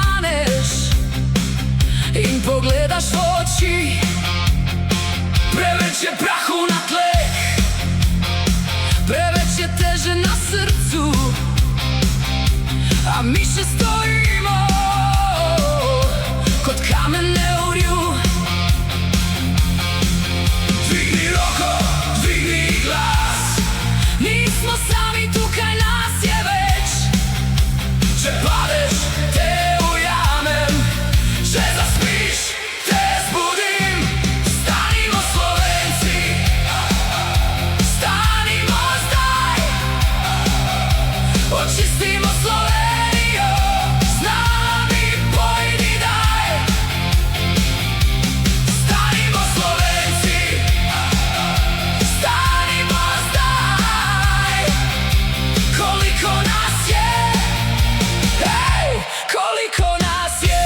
staneš i pogledaš u oči, preveč je prahu na tleh, preveč je teže na srcu, a mi še stojimo kod kamene u rju. Dvigni roko, dvigni glas, nismo sami, tukaj nas je več. Če padeš, te ujamem, če zaspiš, te zbudim. Stanimo Slovenci, stanimo zdaj, očistimo Slovenijo, z nami pojdi daj. Stanimo Slovenci, stanimo zdaj, koliko nas je, hej, koliko nas je.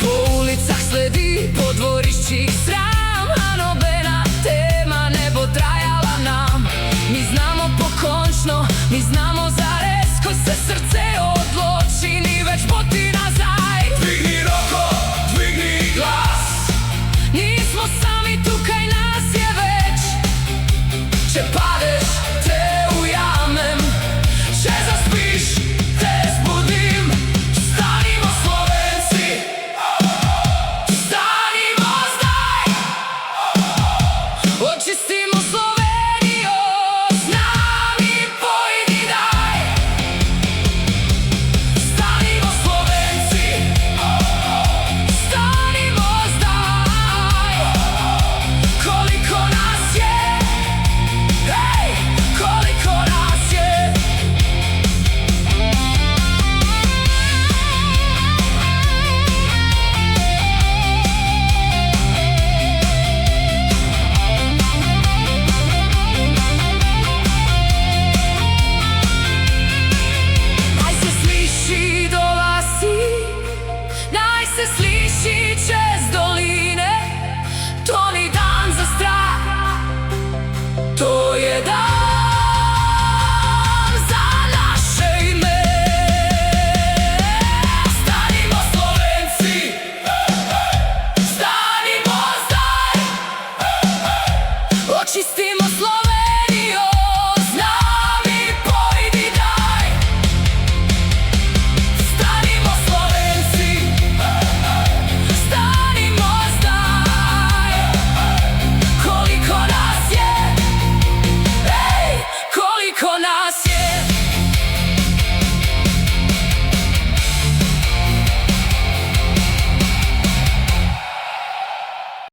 Po ulicah sledi, po dvoriščih sram, a nobena tema ne bo trajala nam. Mi znamo pokončno, mi znamo zares, ko se srce odloči, ni več poti nazaj. Dvigni roko, dvigni glas, nismo sami, tukaj nas je več. Če padeš, te ujamem, če zaspiš, te zbudim. Stanimo Slovenci, stanimo zdaj, očistimo Slovenijo, z nami pojdi daj. Stanimo Slovenci, stanimo zdaj, koliko nas je, hej, koliko nas je. Naj se sliši do vasi, naj se sliši čez doline. To ni dan za strah, to je dan za naše ime. Stanimo Slovenci, stanimo zdaj, očistimo